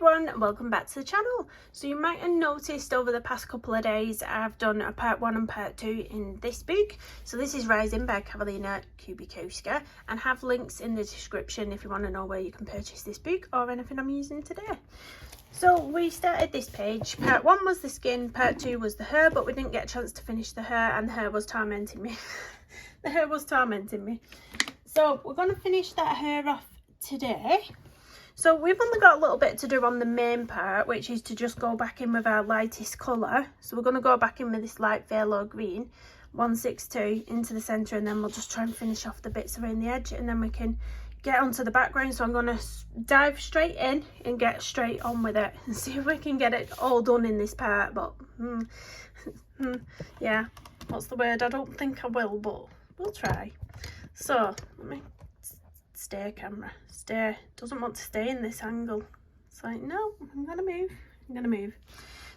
everyone, welcome back to the channel. So you might have noticed over the past couple of days I've done a part 1 and part 2 in this book. So this is Rising by Karolina Kubikowska, and have links in the description if you want to know where you can purchase this book or anything I'm using today. So we started this page. Part 1 was the skin, part 2 was the hair, but we didn't get a chance to finish the hair, and the hair was tormenting me. The hair was tormenting me. So we're going to finish that hair off today. So we've only got a little bit to do on the main part, which is to just go back in with our lightest colour. So we're going to go back in with this light phthalo green, 162 into the centre, and then we'll just try and finish off the bits around the edge, and then we can get onto the background. So I'm going to dive straight in and get straight on with it and see if we can get it all done in this part. But yeah, what's the word? I don't think I will, but we'll try. So let me stay, camera, stay. Doesn't want to stay in this angle. It's like, no, I'm gonna move.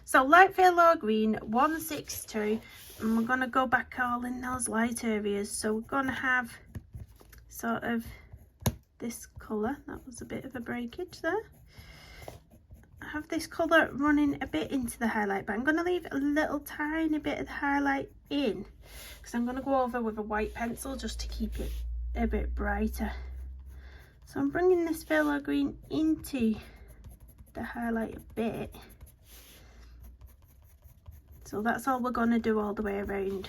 So light phthalo green, 162, and we're gonna go back all in those light areas. So we're gonna have sort of this colour. That was a bit of a breakage there. I have this colour running a bit into the highlight, but I'm gonna leave a little tiny bit of the highlight in, because I'm gonna go over with a white pencil just to keep it a bit brighter. So I'm bringing this phthalo green into the highlight a bit. So that's all we're going to do all the way around.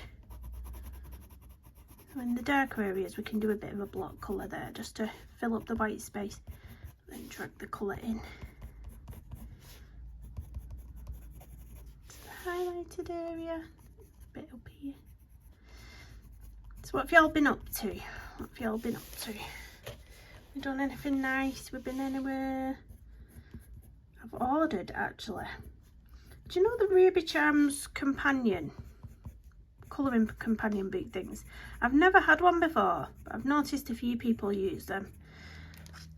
So in the darker areas we can do a bit of a block colour there just to fill up the white space. Then drag the colour in. To the highlighted area, a bit up here. So what have y'all been up to? What have y'all been up to? We done anything nice? We've been anywhere? I've ordered, actually. Do you know the Ruby Charms companion, colouring companion book things? I've never had one before, but I've noticed a few people use them.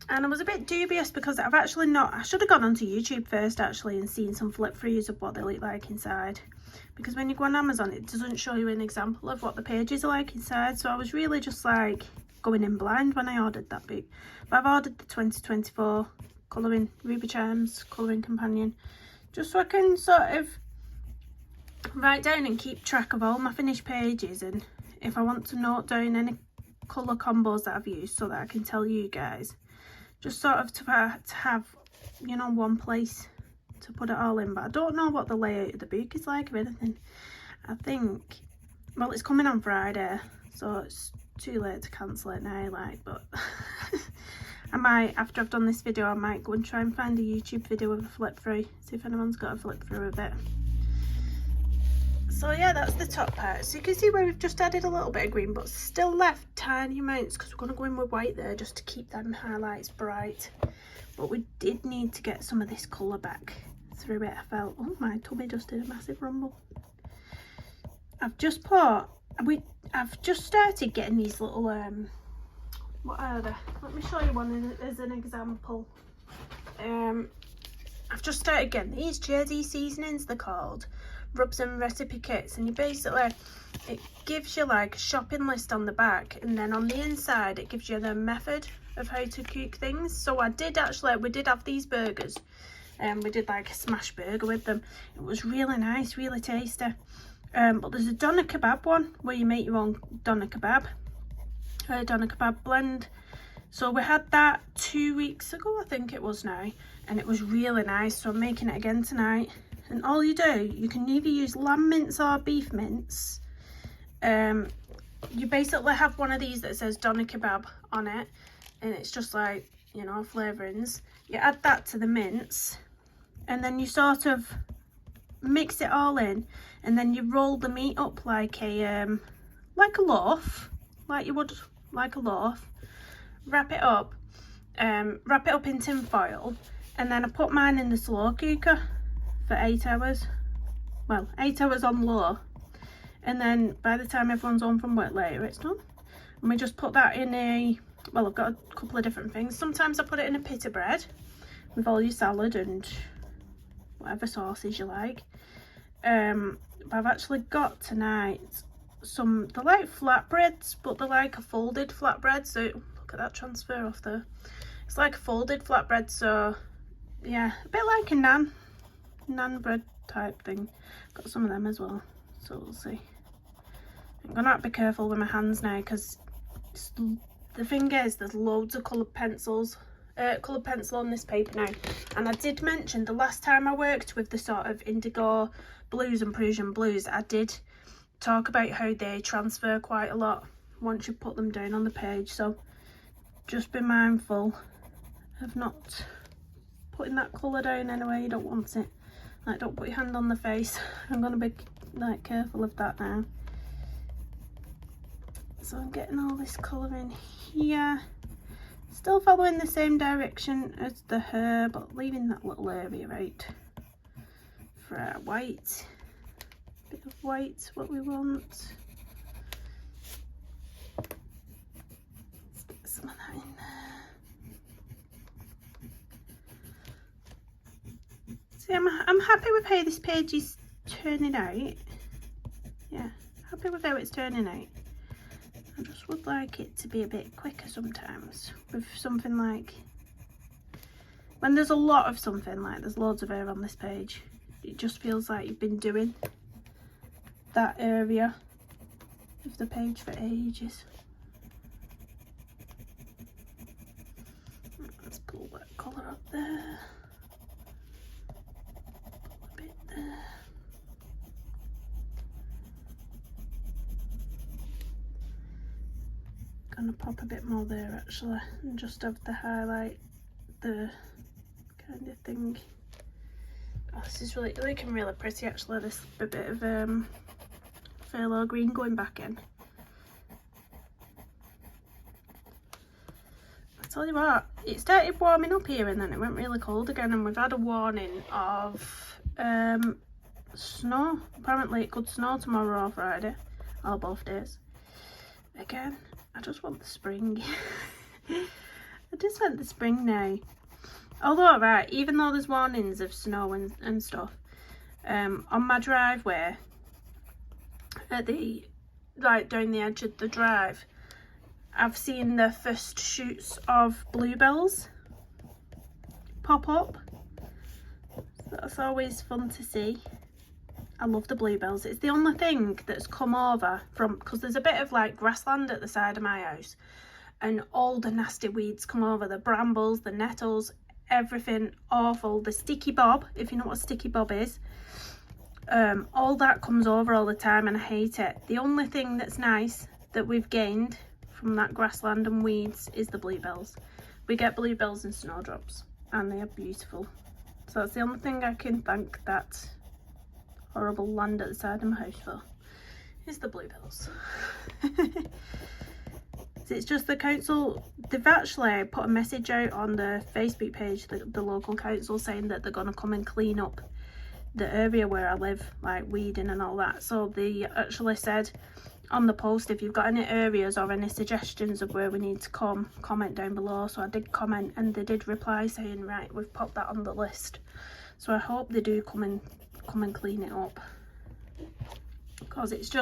And I was a bit dubious because I've actually not, I should have gone onto YouTube first actually and seen some flip throughs of what they look like inside. Because when you go on Amazon, it doesn't show you an example of what the pages are like inside. So I was really just like going in blind when I ordered that book. But I've ordered the 2024 colouring Ruby Charms colouring companion, just so I can sort of write down and keep track of all my finished pages, and if I want to note down any colour combos that I've used, so that I can tell you guys, just sort of to have, you know, one place to put it all in. But I don't know what the layout of the book is like or anything. I think, well, it's coming on Friday, so it's too late to cancel it now, like, but I might, after I've done this video, I might go and try and find a YouTube video of a flip through, see if anyone's got a flip through of it. So yeah, that's the top part. So you can see where we've just added a little bit of green, but still left tiny amounts because we're going to go in with white there just to keep them highlights bright. But we did need to get some of this colour back through it. I felt, oh, my tummy just did a massive rumble. I've just started getting these little what are they? Let me show you one as an example. I've just started getting these Jersey seasonings, they're called, rubs and recipe kits, and you basically, it gives you like a shopping list on the back, and then on the inside it gives you the method of how to cook things. So we did have these burgers, and we did like a smash burger with them. It was really nice, really tasty. But there's a doner kebab one where you make your own doner kebab blend. So we had that 2 weeks ago, I think it was now, and it was really nice. So I'm making it again tonight. And all you do, you can either use lamb mince or beef mince. You basically have one of these that says doner kebab on it, and it's just like, you know, flavourings. You add that to the mince, and then you sort of mix it all in, and then you roll the meat up like a loaf, like you would like a loaf. Wrap it up in tin foil, and then I put mine in the slow cooker for 8 hours. Well, 8 hours on low, and then by the time everyone's home from work later, it's done. And we just put that in a, well, I've got a couple of different things. Sometimes I put it in a pita bread with all your salad and whatever sauces you like. But I've actually got tonight some, they're like flatbreads, but they're like a folded flatbread. So look at that transfer off there. It's like a folded flatbread, so yeah, a bit like a naan bread type thing. Got some of them as well, so we'll see. I'm gonna have to be careful with my hands now, because the thing is, there's loads of coloured pencil on this paper now, and I did mention the last time I worked with the sort of indigo blues and Prussian blues, I did talk about how they transfer quite a lot once you put them down on the page, so just be mindful of not putting that colour down anywhere you don't want it. Like, don't put your hand on the face. I'm gonna be like careful of that now. So I'm getting all this colour in here, still following the same direction as the hair, but leaving that little area out for our white. Bit of white, what we want. Let's get some of that in there. See, I'm happy with how this page is turning out. Yeah, happy with how it's turning out. I just would like it to be a bit quicker sometimes with something like, when there's a lot of something, like there's loads of hair on this page, it just feels like you've been doing that area of the page for ages. Let's pull that colour up there, pull a bit there. Gonna pop a bit more there actually, and just have the highlight, the kind of thing. Oh, this is really looking really pretty actually, this bit of phthalo green going back in. I tell you what, it started warming up here and then it went really cold again, and we've had a warning of snow. Apparently it could snow tomorrow or Friday, or both days. Again, I just want the spring. I just want the spring now. Although, right, even though there's warnings of snow and stuff, on my driveway, at the, like down the edge of the drive, I've seen the first shoots of bluebells pop up. So that's always fun to see. I love the bluebells. It's the only thing that's come over from, because there's a bit of like grassland at the side of my house, and all the nasty weeds come over, the brambles, the nettles, everything awful. The sticky bob, if you know what a sticky bob is, all that comes over all the time and I hate it. The only thing that's nice that we've gained from that grassland and weeds is the bluebells. We get bluebells and snowdrops and they are beautiful. So that's the only thing I can thank that horrible land at the side of my house for, is the bluebells. It's just the council, they've actually put a message out on the Facebook page, the local council, saying that they're going to come and clean up the area where I live, like weeding and all that. So they actually said on the post, if you've got any areas or any suggestions of where we need to come, comment down below. So I did comment and they did reply saying, right, we've popped that on the list. So I hope they do come and clean it up, because it's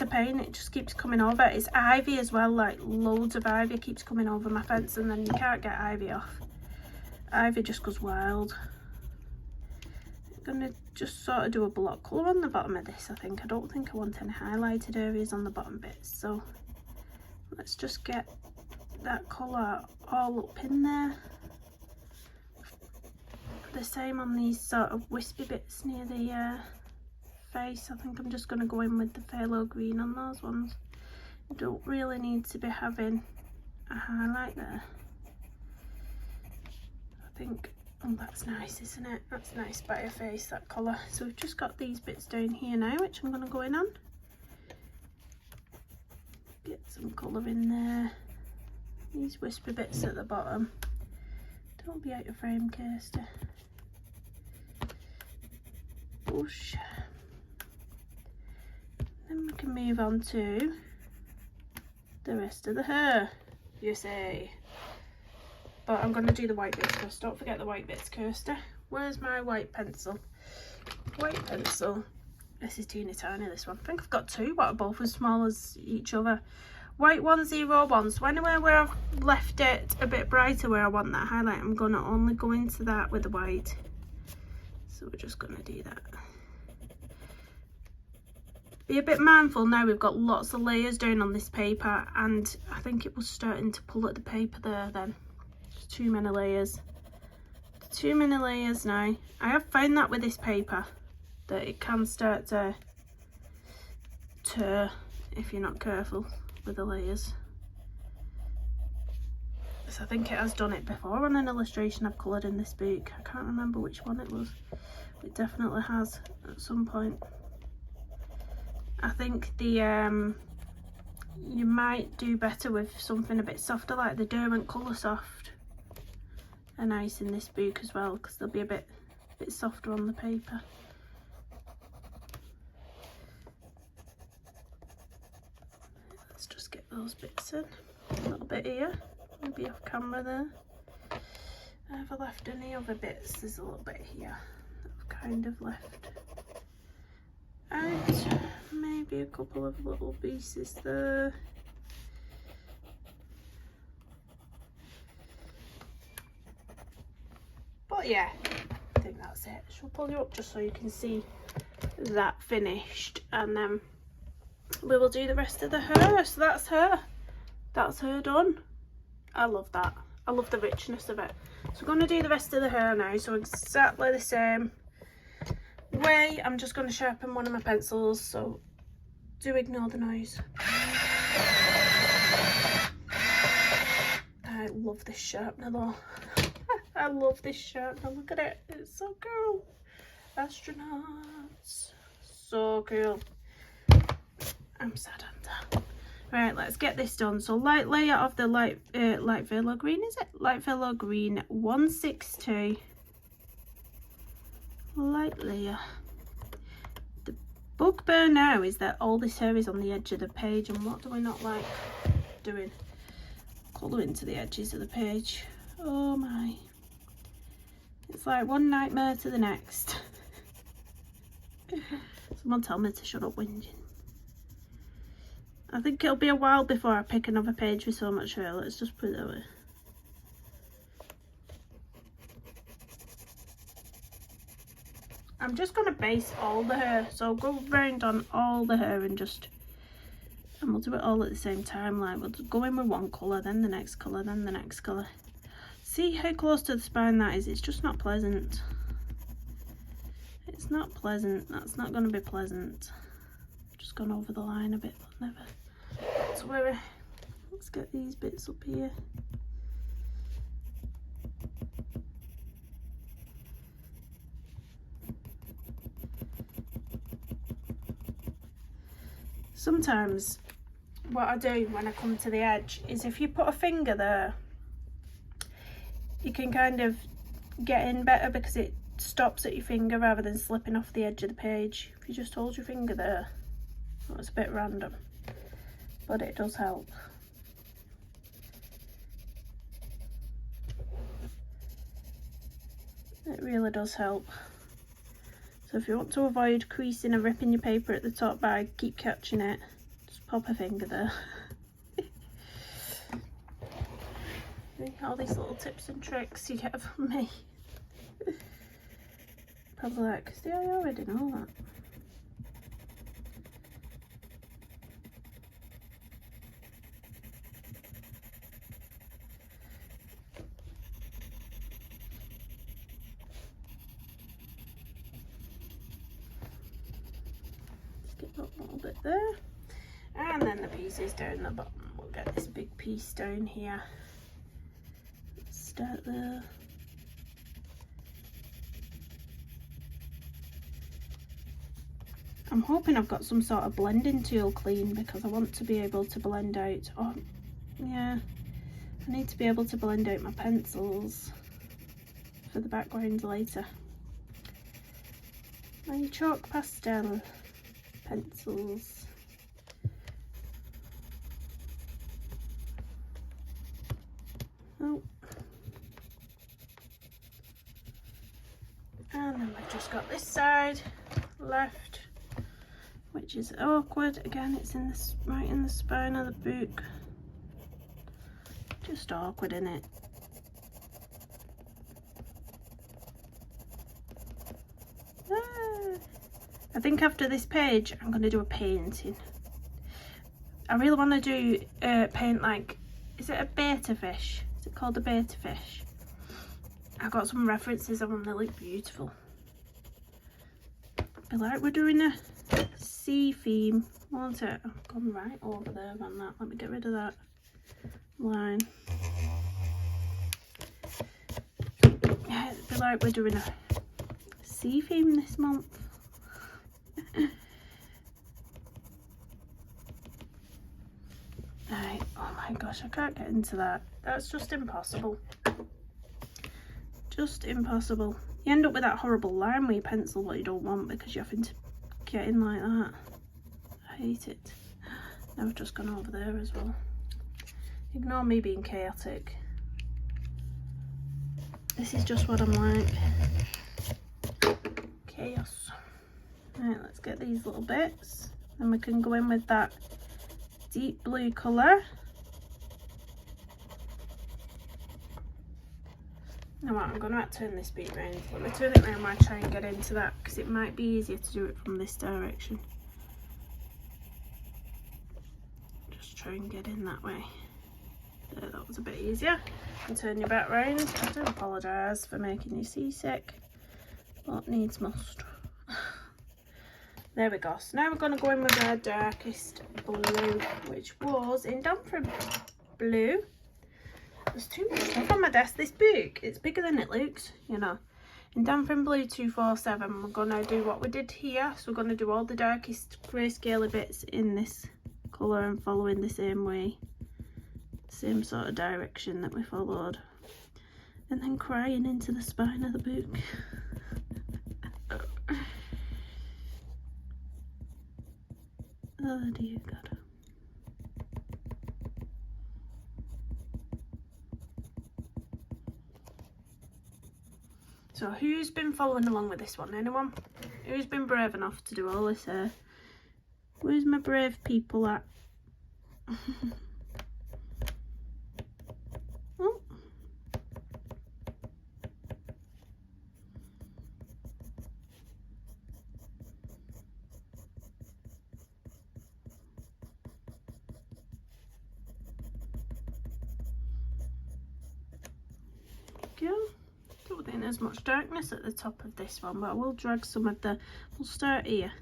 a pain. It just keeps coming over. It's ivy as well, like loads of ivy keeps coming over my fence, and then you can't get ivy off. Ivy just goes wild. I'm gonna just sort of do a block colour on the bottom of this. I don't think I want any highlighted areas on the bottom bits, so let's just get that colour all up in there. The same on these sort of wispy bits near the face. I think I'm just going to go in with the phthalo green on those ones. You don't really need to be having a highlight there. I think, oh, that's nice, isn't it? That's nice by a face, that colour. So we've just got these bits down here now, which I'm going to go in on. Get some colour in there. These wispy bits at the bottom. Don't be out of frame, Kirsty. Push. Then we can move on to the rest of the hair, you say. But I'm going to do the white bits first. Don't forget the white bits, Kirsty. Where's my white pencil? White pencil. This is teeny tiny, this one. I think I've got two, but both as small as each other. white 101. So anywhere where I've left it a bit brighter where I want that highlight, I'm going to only go into that with the white. So we're just going to do that. Be a bit mindful now, we've got lots of layers down on this paper, and I think it was starting to pull at the paper there then. There's too many layers. Too many layers now. I have found that with this paper, that it can start to tear if you're not careful with the layers. So I think it has done it before on an illustration I've coloured in this book. I can't remember which one it was. It definitely has at some point. I think the you might do better with something a bit softer, like the Derwent Colour Soft are nice in this book as well, because they'll be a bit softer on the paper. Let's just get those bits in. A little bit here, maybe off camera there. Have I left any other bits? There's a little bit here that I've kind of left out. Maybe a couple of little pieces there. But yeah, I think that's it. She'll pull you up just so you can see that finished, and then we will do the rest of the hair. So that's her done. I love that. I love the richness of it. So we're going to do the rest of the hair now. So exactly the same way, I'm just going to sharpen one of my pencils, so do ignore the noise. I love this sharpener though. I love this sharpener, look at it, it's so cool. Astronauts, so cool. I'm sad I'm done. Right, let's get this done. So light layer of the light phthalo green, is it? Light phthalo green 162. Light layer. The bugbear now is that all this hair is on the edge of the page, and what do I not like doing? Colouring to the edges of the page. Oh my. It's like one nightmare to the next. Someone tell me to shut up whinging. I think it'll be a while before I pick another page with so much hair, let's just put it that way. I'm just going to base all the hair, so I'll go round on all the hair and we'll do it all at the same time. Like we'll go in with one colour, then the next colour, then the next colour. See how close to the spine that is? It's just not pleasant. It's not pleasant. That's not going to be pleasant. Just gone over the line a bit, but never to worry. Let's get these bits up here. Sometimes what I do when I come to the edge is if you put a finger there, you can kind of get in better because it stops at your finger rather than slipping off the edge of the page. If you just hold your finger there, well, it's a bit random, but it does help. It really does help. So if you want to avoid creasing or ripping your paper at the top by keep catching it, just pop a finger there. All these little tips and tricks you get from me. Probably like, see, I already know that. Get that little bit there, and then the pieces down the bottom. We'll get this big piece down here. Let's start there. I'm hoping I've got some sort of blending tool clean because I want to be able to blend out. Oh yeah, I need to be able to blend out my pencils for the backgrounds later. My chalk pastel pencils. Oh. And then we've just got this side left. which is awkward. Again, it's in this right in the spine of the book. Just awkward, innit? I think after this page I'm going to do a painting. I really want to do paint like, is it a betta fish? Is it called a betta fish? I've got some references of them, they look beautiful. I feel like we're doing a sea theme, won't it? I've gone right over there on that. Let me get rid of that line. Yeah, I feel like we're doing a sea theme this month. Right, oh my gosh, I can't get into that. That's just impossible. Just impossible. You end up with that horrible line with your pencil that you don't want because you're having to get in like that. I hate it. Now I've just gone over there as well. Ignore me being chaotic. This is just what I'm like. Chaos. Right, let's get these little bits. Then we can go in with that deep blue colour. Now what, I'm going to turn this bead round. Let me turn it round while I try and get into that, because it might be easier to do it from this direction. Just try and get in that way. There, that was a bit easier. And turn your back round. I do apologise for making you seasick, but needs must. There we go. So now we're going to go in with our darkest blue, which was Indanthrene blue. There's too much stuff on my desk. This book, it's bigger than it looks, you know. Indanthrene blue 247. We're going to do what we did here. So we're going to do all the darkest grayscale bits in this colour and following the same way. Same sort of direction that we followed. And then crying into the spine of the book. Oh dear God. So who's been following along with this one? Anyone? Who's been brave enough to do all this here? Where's my brave people at? Oh. Go. Don't think there's much darkness at the top of this one, but I will drag some of the, we'll start here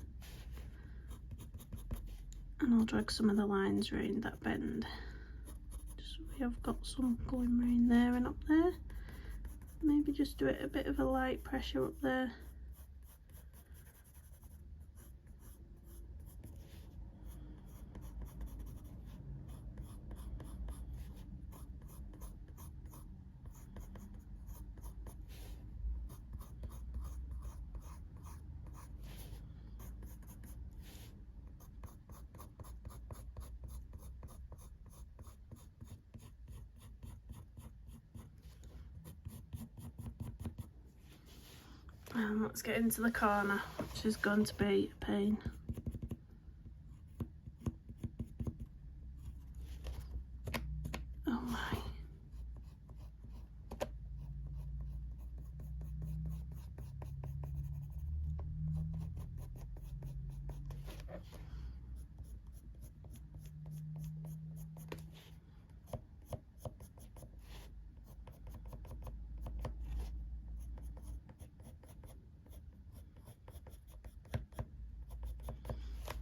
and I'll drag some of the lines around that bend, just so we have got some going around there and up there. Maybe just do it a bit of a light pressure up there. And let's get into the corner, which is going to be a pain. Oh my.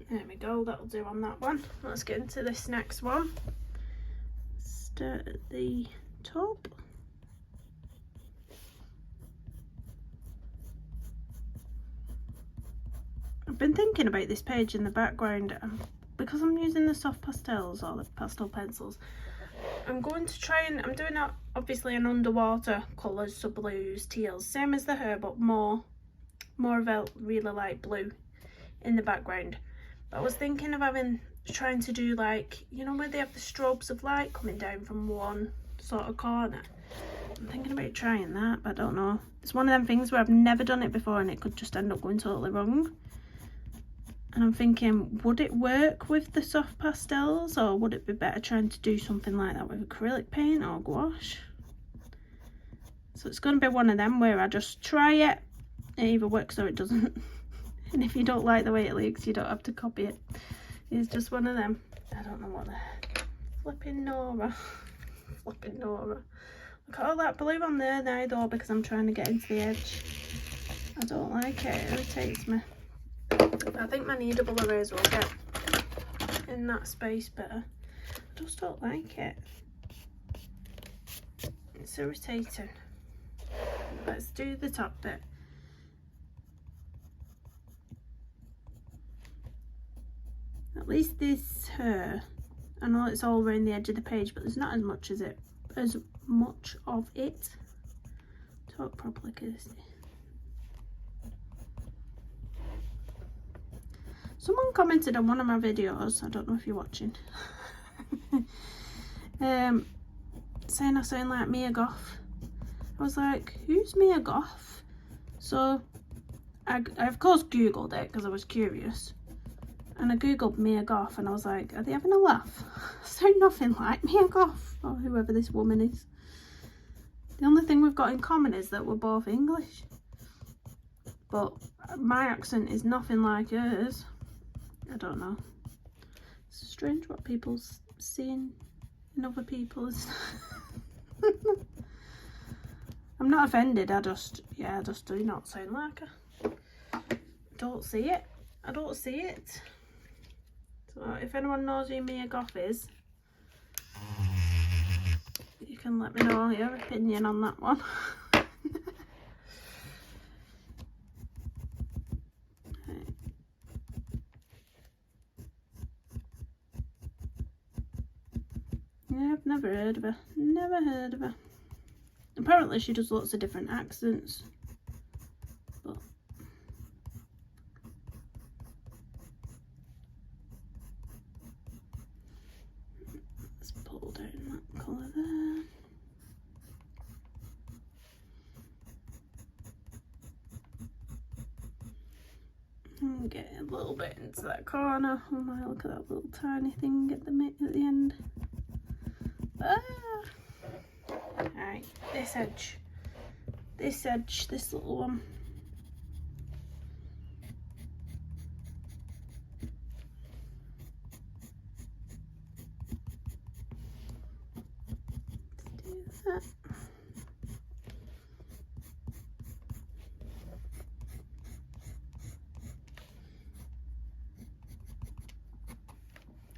There we go, that'll do on that one. Let's get into this next one. Start at the top. I've been thinking about this page in the background, because I'm using the soft pastels or the pastel pencils. I'm going to try and, I'm doing obviously an underwater colours, so blues, teals, same as the hair, but more of a really light blue in the background. But I was thinking of trying to do like, you know where they have the strobes of light coming down from one sort of corner? I'm thinking about trying that, but I don't know. It's one of them things where I've never done it before and it could just end up going totally wrong. And I'm thinking, would it work with the soft pastels, or would it be better trying to do something like that with acrylic paint or gouache? So it's going to be one of them where I just try it. It either works or it doesn't. And if you don't like the way it looks, you don't have to copy it. It's just one of them. I don't know what the flipping Nora. Flipping Nora. Look at all that blue on there now though, because I'm trying to get into the edge. I don't like it. It irritates me. I think my kneadable eraser will get in that space better. I just don't like it. It's irritating. Let's do the top bit. At least this hair, I know it's all around the edge of the page, but there's not as much of it. Talk properly, Kirsty. Someone commented on one of my videos, I don't know if you're watching, saying I sound like Mia Goth. I was like, who's Mia Goth? So I of course googled it because I was curious, and I googled Mia Goth and I was like, are they having a laugh? I sound nothing like Mia Goth or whoever this woman is. The only thing we've got in common is that we're both English, but my accent is nothing like hers. I don't know. It's strange what people's seeing in other people's. I'm not offended, I just do not sound like her. Don't see it. I don't see it. So if anyone knows who Mia Goth is, you can let me know your opinion on that one. Yeah, I've never heard of her. Never heard of her. Apparently she does lots of different accents. But let's pull down that colour there. And get a little bit into that corner. Oh my, look at that little tiny thing at the end. Alright, this edge, this little one. Let's do that.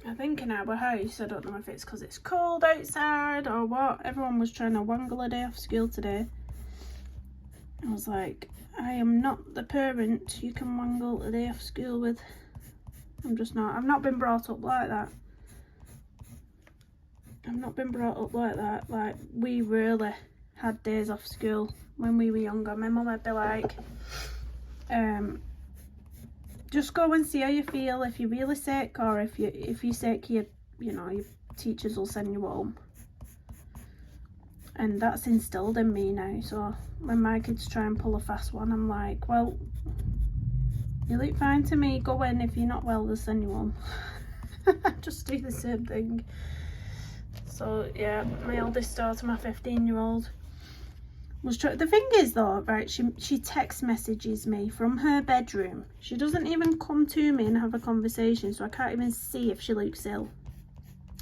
I think in our house, I don't know if it's because it's cold outside or what, everyone was trying to wangle a day off school today. I was like, I am not the parent you can wangle a day off school with. I'm just not. I've not been brought up like that. I've not been brought up like that. Like, we really had days off school when we were younger. My mum would be like, just go and see how you feel. If you're really sick, or if you're sick, you know, your teachers will send you home. And that's instilled in me now. So when my kids try and pull a fast one, I'm like, well, you look fine to me. Go in. If you're not well, they'll send you home. Just do the same thing. So yeah, my oldest daughter, my 15-year-old, was the thing is though, right, she text messages me from her bedroom. She doesn't even come to me and have a conversation, so I can't even see if she looks ill.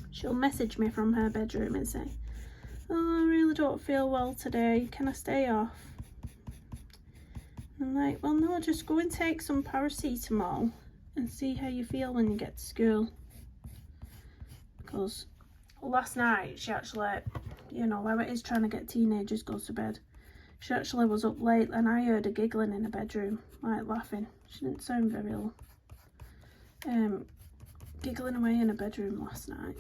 She'll message me from her bedroom and say, oh, I really don't feel well today, can I stay off? I'm like, well no, just go and take some paracetamol and see how you feel when you get to school. Because last night she actually, you know, where it is trying to get teenagers go to bed, she actually was up late and I heard her giggling in her bedroom, like laughing. She didn't sound very ill. Giggling away in her bedroom last night.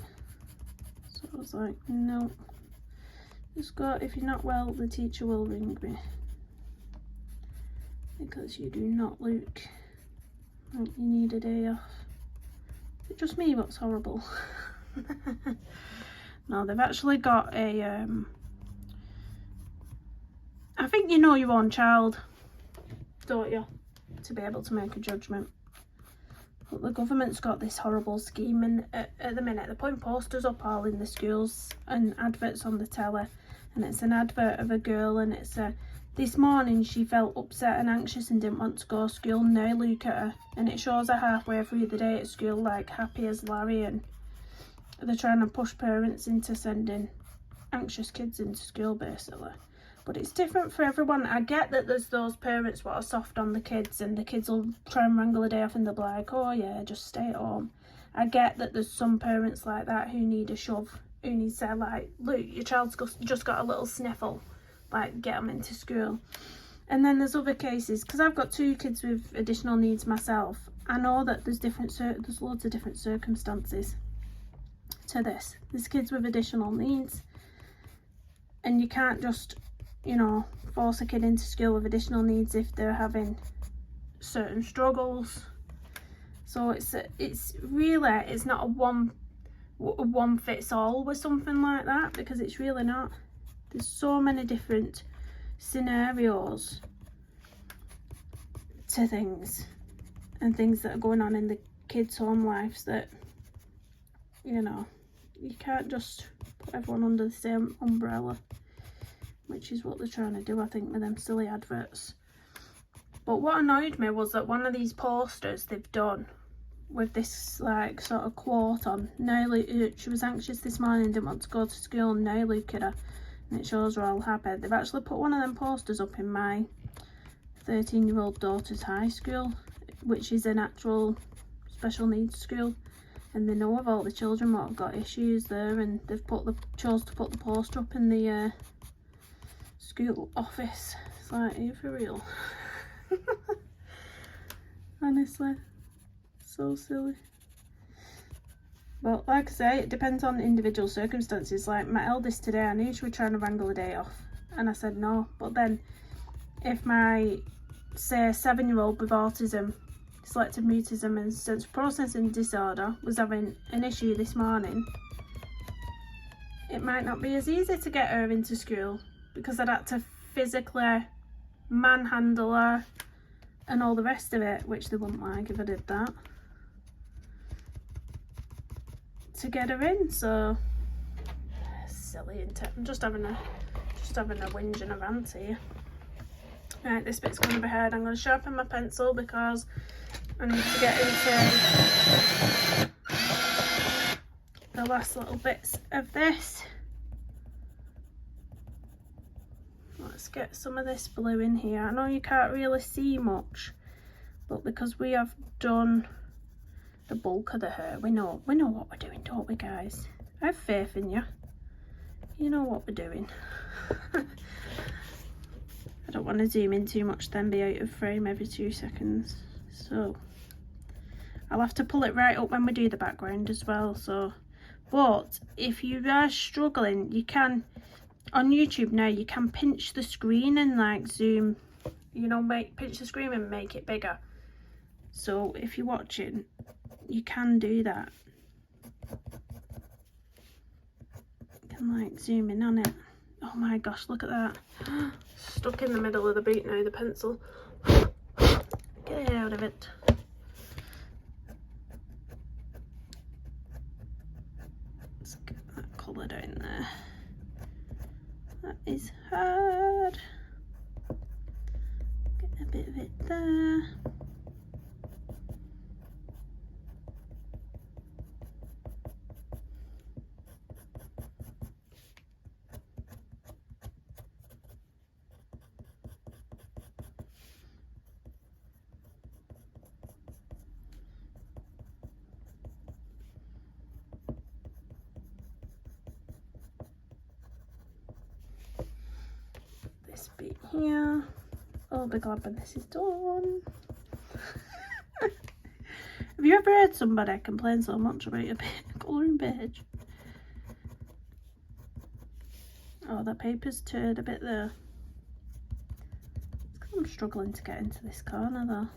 So I was like, no, just go. If you're not well, the teacher will ring me, because you do not look like you need a day off. Is it just me what's horrible? No, they've actually got a I think you know your own child, don't you, to be able to make a judgment. But the government's got this horrible scheme, and at the minute they're putting posters up all in the schools and adverts on the telly, and it's an advert of a girl, and it's this morning she felt upset and anxious and didn't want to go to school. Now look at her, and it shows her halfway through the day at school like happy as Larry, and they're trying to push parents into sending anxious kids into school basically. But it's different for everyone. I get that there's those parents what are soft on the kids, and the kids will try and wrangle a day off and they'll be like, oh yeah, just stay at home. I get that there's some parents like that who need a shove, who need to say like, look, your child's just got a little sniffle, like get them into school. And then there's other cases, because I've got 2 kids with additional needs myself. I know that there's loads of different circumstances to this. There's kids with additional needs, and you can't just, you know, force a kid into school with additional needs if they're having certain struggles. So it's really, it's not a one fits all with something like that, because it's really not. There's so many different scenarios to things, and things that are going on in the kids' home lives that, you know, you can't just put everyone under the same umbrella, which is what they're trying to do, I think, with them silly adverts. But what annoyed me was that one of these posters they've done with this like sort of quote on, now she was anxious this morning, didn't want to go to school, and now look at her, and it shows her all happy. They've actually put one of them posters up in my 13-year-old daughter's high school, which is an actual special needs school, and they know of all the children what have got issues there, and they've chose to put the poster up in the school office. It's like, are you for real? Honestly, so silly. But like I say, it depends on individual circumstances. Like my eldest today, I knew she was trying to wrangle a day off, and I said no. But then if my, say, 7-year-old with autism, selective mutism and sensory processing disorder was having an issue this morning, it might not be as easy to get her into school, because I'd had to physically manhandle her and all the rest of it, which they wouldn't like if I did that, to get her in. So silly, isn't it? I'm just having a whinge and a rant here. Right, this bit's going to be hard. I'm going to sharpen my pencil because I need to get into the last little bits of this. Let's get some of this blue in here. I know you can't really see much, but because we have done the bulk of the hair, we know what we're doing, don't we, guys? I have faith in you. You know what we're doing. I don't want to zoom in too much, then be out of frame every 2 seconds. So I'll have to pull it right up when we do the background as well. So, but if you are struggling, you can, on YouTube now, you can pinch the screen and like zoom, you know, pinch the screen and make it bigger. So if you're watching, you can do that. You can like zoom in on it. Oh my gosh, look at that. Stuck in the middle of the boot now, the pencil. Get out of it. Let's get that colour down there. That is hard. Get a bit of it there. This bit here. I'll be glad when this is done. Have you ever heard somebody complain so much about a colouring page? Oh, the paper's turned a bit there. It's 'cause I'm struggling to get into this corner though.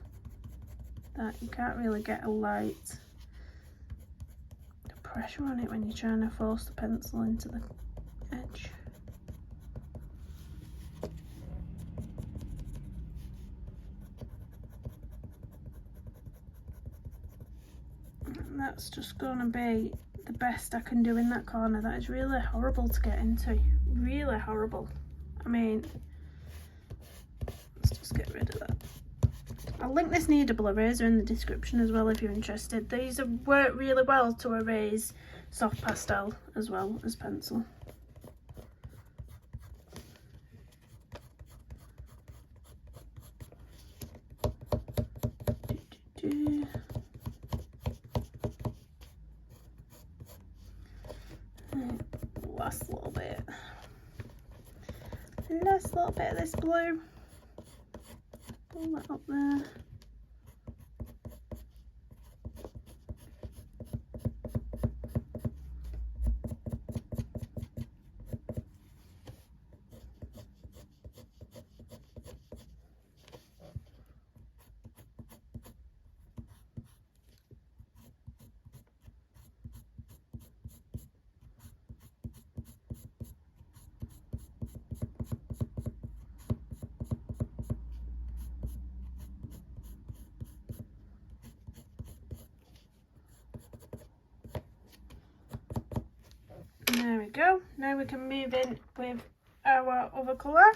That you can't really get a light pressure on it when you're trying to force the pencil into the edge. that's just gonna be the best I can do in that corner. That is really horrible to get into, really horrible. I mean, let's just get rid of that. I'll link this kneadable eraser in the description as well if you're interested. These work really well to erase soft pastel as well as pencil. Last little bit of this blue, pull that up there. There we go. Now we can move in with our other colour.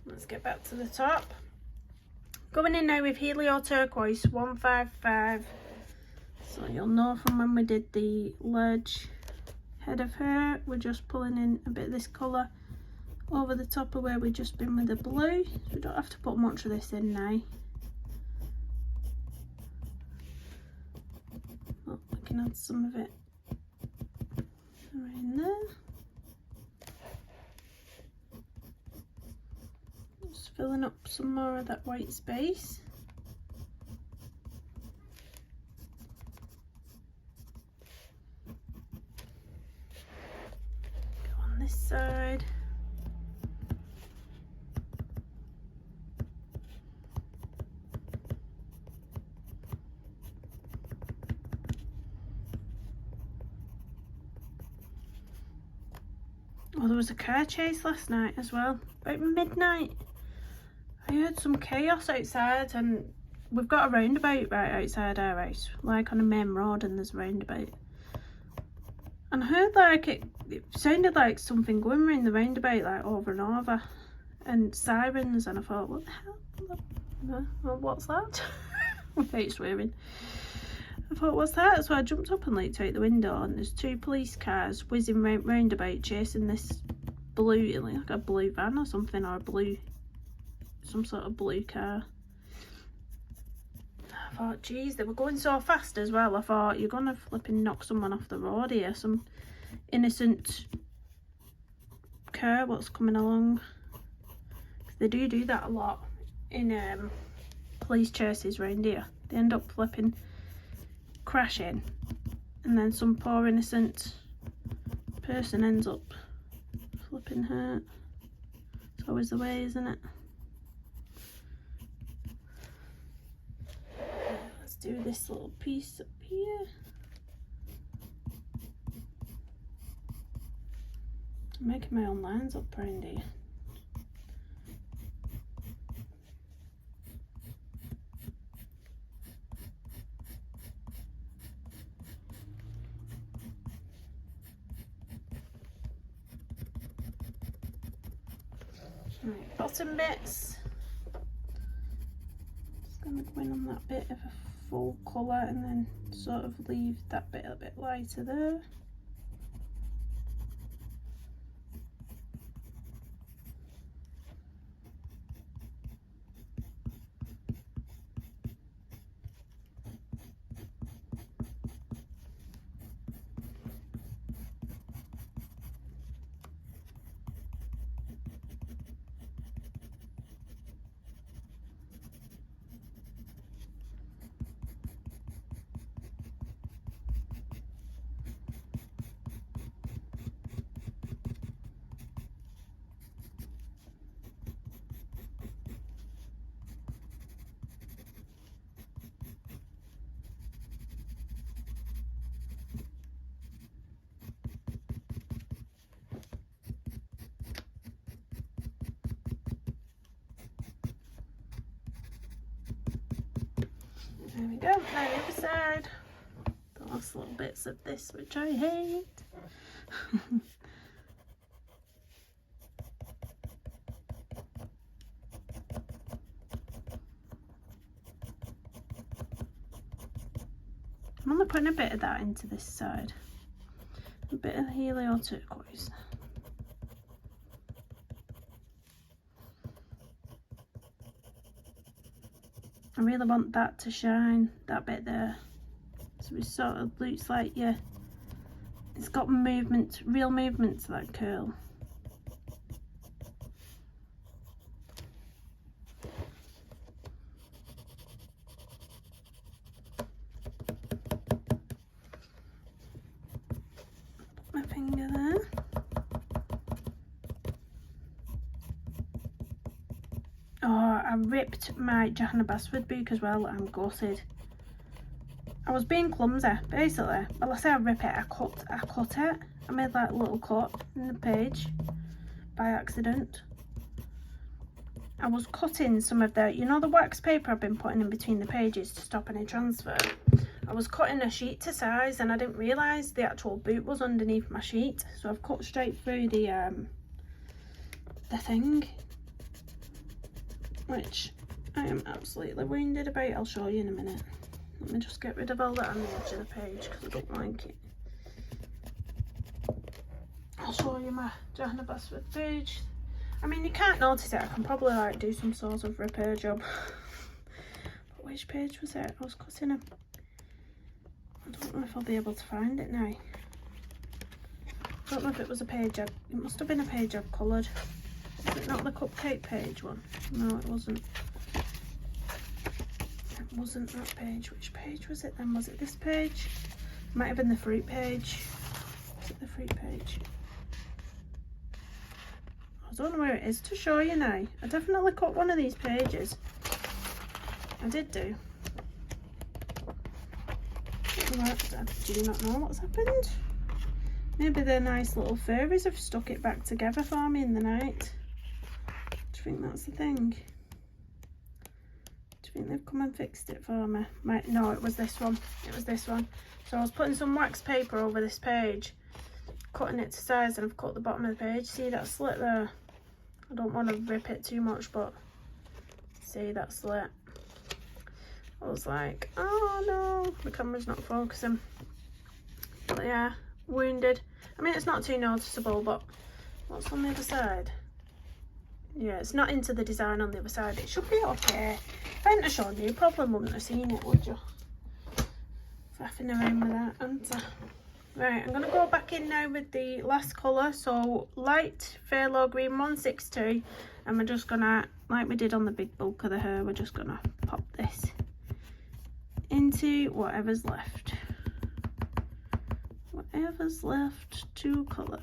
Let's get back to the top. Going in now with Helio Turquoise 155. So you'll know from when we did the large head of her, we're just pulling in a bit of this colour over the top of where we've just been with the blue. So we don't have to put much of this in now. Oh, we can add some of it right in there. Just filling up some more of that white space. Go on this side. Oh, there was a car chase last night as well, about midnight. I heard some chaos outside, and we've got a roundabout right outside our house, like on a main road, and there's a roundabout. And I heard like it sounded like something going around the roundabout, like over and over, and sirens, and I thought, what the hell? Well, what's that? Without swearing. I thought, what's that? So I jumped up and looked out the window, and there's two police cars whizzing round about chasing this blue, like a blue van or something, or some sort of blue car. I thought, geez, they were going so fast as well. I thought, you're gonna flipping knock someone off the road here, some innocent car what's coming along. They do that a lot in police chases round here. They end up flipping crashing, and then some poor innocent person ends up flipping hurt. It's always the way, isn't it? Let's do this little piece up here. I'm making my own lines up around here. Right, bottom bits. Just going to go in on that bit of a full colour and then sort of leave that bit a bit lighter there. There we go. Now the other side, useless little bits of this, which I hate. I'm only putting a bit of that into this side. A bit of Helio turquoise. I really want that to shine, that bit there. So it sort of looks like, yeah, it's got movement, real movement to that curl. Put my finger there. Oh, I ripped my Jack and Basford book as well. I'm gutted. I was being clumsy, basically. Well, I say I rip it, I cut it. I made like a little cut in the page by accident. I was cutting some of the, you know, the wax paper I've been putting in between the pages to stop any transfer. I was cutting a sheet to size and I didn't realise the actual boot was underneath my sheet. So I've cut straight through the thing, which I am absolutely wounded about. I'll show you in a minute. Let me just get rid of all that on the edge of the page because I don't like it. I'll show you my Jack and Basford page. I mean, you can't notice it. I can probably like do some sort of repair job. But which page was it? I was cutting them. I don't know if I'll be able to find it now. I don't know if it was a page it must have been a page I've coloured. Is it not the cupcake page one? No, it wasn't. It wasn't that page. Which page was it then? Was it this page? It might have been the fruit page. Was it the fruit page? I don't know where it is to show you now. I definitely cut one of these pages. I did do. Do you not know what's happened? Maybe the nice little furries have stuck it back together for me in the night. Do you think that's the thing? Do you think they've come and fixed it for me? No, it was this one. It was this one. So I was putting some wax paper over this page, cutting it to size, and I've cut the bottom of the page. See that slit there? I don't want to rip it too much, but see that slit? I was like, oh no, the camera's not focusing. But yeah, wounded. I mean, it's not too noticeable, but what's on the other side? Yeah, it's not into the design on the other side. It should be okay. If I hadn't have shown you, you probably wouldn't have seen it, would you? Faffing around with that, aren't I? Right, I'm going to go back in now with the last colour. So light phthalo green 162, and we're just going to, like we did on the big bulk of the hair, we're just going to pop this into whatever's left. Whatever's left to colour.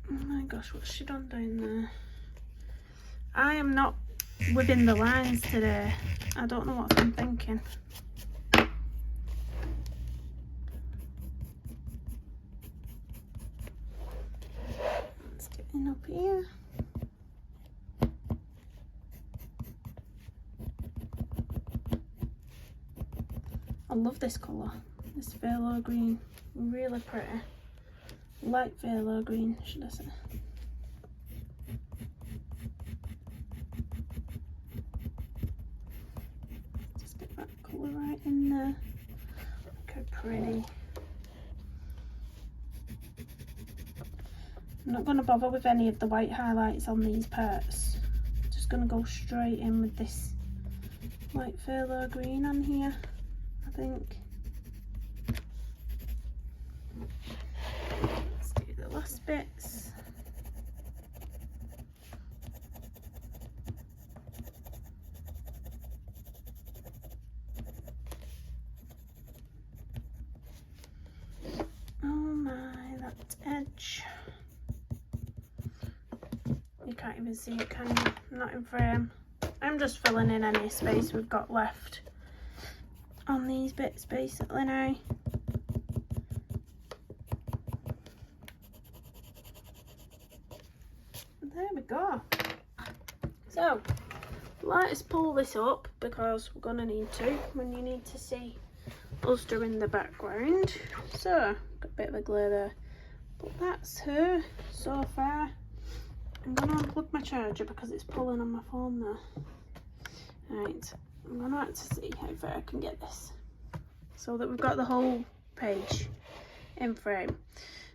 Oh my gosh, what's she done down there? I am not within the lines today. I don't know what I'm thinking. Let's get in up here. I love this colour. This phthalo green. Really pretty. Light phthalo green, should I say. Just get that colour right in there. Look how pretty. I'm not going to bother with any of the white highlights on these parts. I'm just going to go straight in with this light phthalo green on here, I think. Let's do the last bits. Oh my, that edge. You can't even see it, can you? Not in frame. I'm just filling in any space we've got left on these bits basically now. There we go. So let's pull this up because we're gonna need to when you need to see us doing the background. So got a bit of a glare there, but that's her so far. I'm gonna unplug my charger because it's pulling on my phone there. Right, I'm gonna have to see how far I can get this so that we've got the whole page in frame.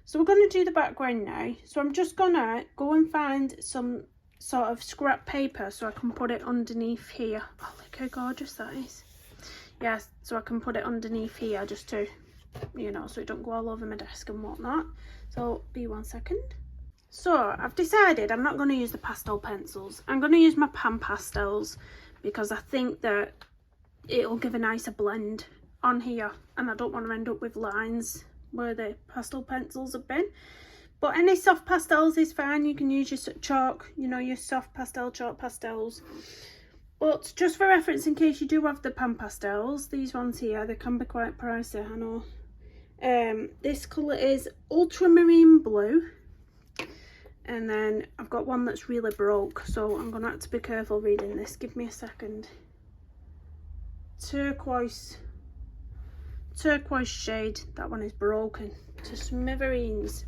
So we're going to do the background now. So I'm just gonna go and find some sort of scrap paper so I can put it underneath here. Oh, look how gorgeous that is. Yes, so I can put it underneath here just to, you know, so it don't go all over my desk and whatnot. So be 1 second. So I've decided I'm not going to use the pastel pencils. I'm going to use my pan pastels because I think that it'll give a nicer blend on here, and I don't want to end up with lines where the pastel pencils have been. But any soft pastels is fine. You can use your chalk, you know, your soft pastel chalk pastels. But just for reference, in case you do have the pan pastels, these ones here, they can be quite pricey, I know. This colour is ultramarine blue, and then I've got one that's really broke, so I'm gonna have to be careful reading this. Give me a second. Turquoise shade, that one is broken to smithereens.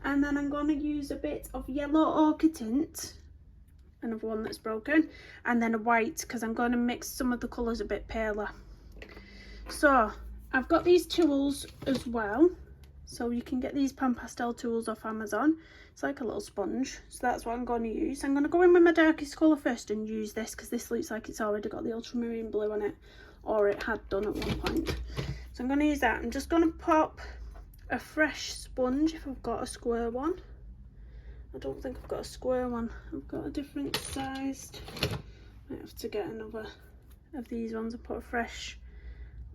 And then I'm going to use a bit of yellow ochre tint, another one that's broken, and then a white because I'm going to mix some of the colours a bit paler. So I've got these tools as well, so you can get these pan pastel tools off Amazon. It's like a little sponge, so that's what I'm going to use. I'm going to go in with my darkest colour first and use this because this looks like it's already got the ultramarine blue on it, or it had done at one point. So I'm going to use that. I'm just going to pop a fresh sponge if I've got a square one. I don't think I've got a square one. I've got a different sized. I have to get another of these ones and put a fresh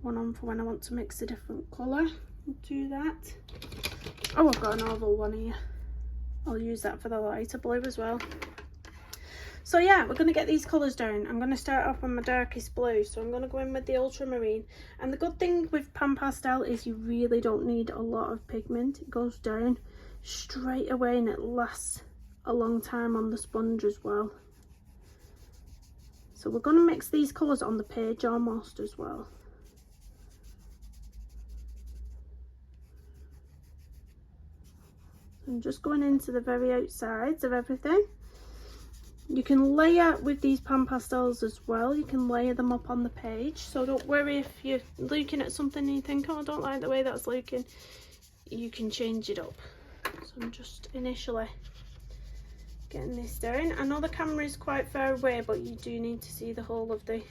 one on for when I want to mix a different colour. I'll do that. Oh, I've got an oval one here. I'll use that for the lighter blue as well. So yeah, we're going to get these colours down. I'm going to start off on my darkest blue, so I'm going to go in with the ultramarine. And the good thing with pan pastel is you really don't need a lot of pigment. It goes down straight away and it lasts a long time on the sponge as well. So we're going to mix these colours on the page almost as well. I'm just going into the very outsides of everything. You can layer with these pan pastels as well. You can layer them up on the page. So don't worry if you're looking at something and you think, oh, I don't like the way that's looking. You can change it up. So I'm just initially getting this down. I know the camera is quite far away, but you do need to see the whole of the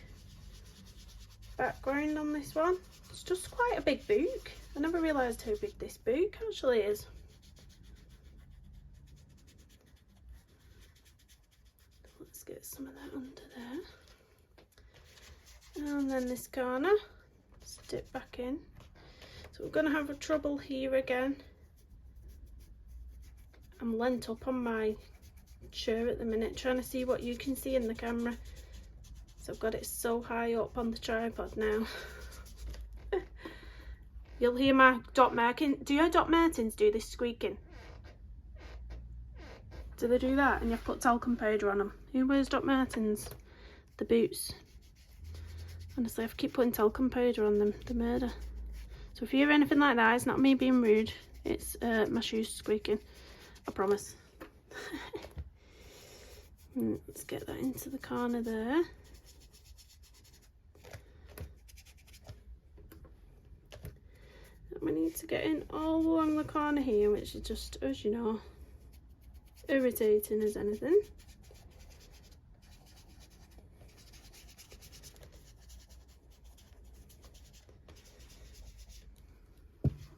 background on this one. It's just quite a big book. I never realised how big this book actually is. Let's get some of that under there. And then this corner, step back in. So we're going to have a trouble here again. I'm leant up on my chair at the minute, trying to see what you can see in the camera. So I've got it so high up on the tripod now. You'll hear my Doc Martens. Do your Doc Martens do this squeaking? Do they do that? And you've put talcum powder on them. Who wears Doc Martens? The boots. Honestly, I keep putting talcum powder on them. The murder. So if you hear anything like that, it's not me being rude. It's my shoes squeaking. I promise. Let's get that into the corner there. And we need to get in all along the corner here, which is just, as you know, irritating as anything.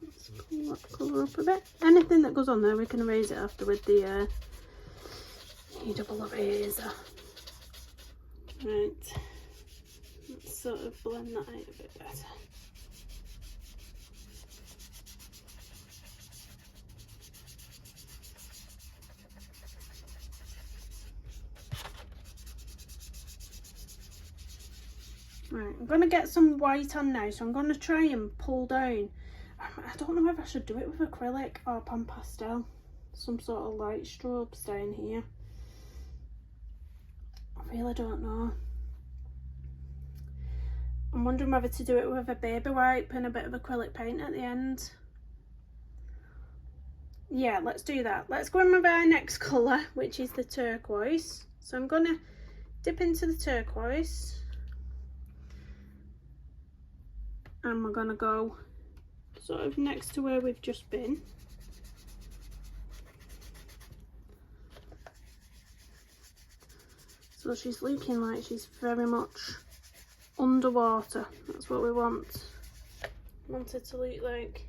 Let's pull that colour up a bit. Anything that goes on there we can erase it after with the double eraser. Right, let's sort of blend that out a bit better. Right, I'm going to get some white on now, so I'm going to try and pull down. I don't know if I should do it with acrylic or pan pastel. Some sort of light strobes down here. I really don't know. I'm wondering whether to do it with a baby wipe and a bit of acrylic paint at the end. Yeah, let's do that. Let's go in with our next colour, which is the turquoise. So I'm going to dip into the turquoise. And we're going to go sort of next to where we've just been. So she's looking like she's very much underwater. That's what we want. Want it to look like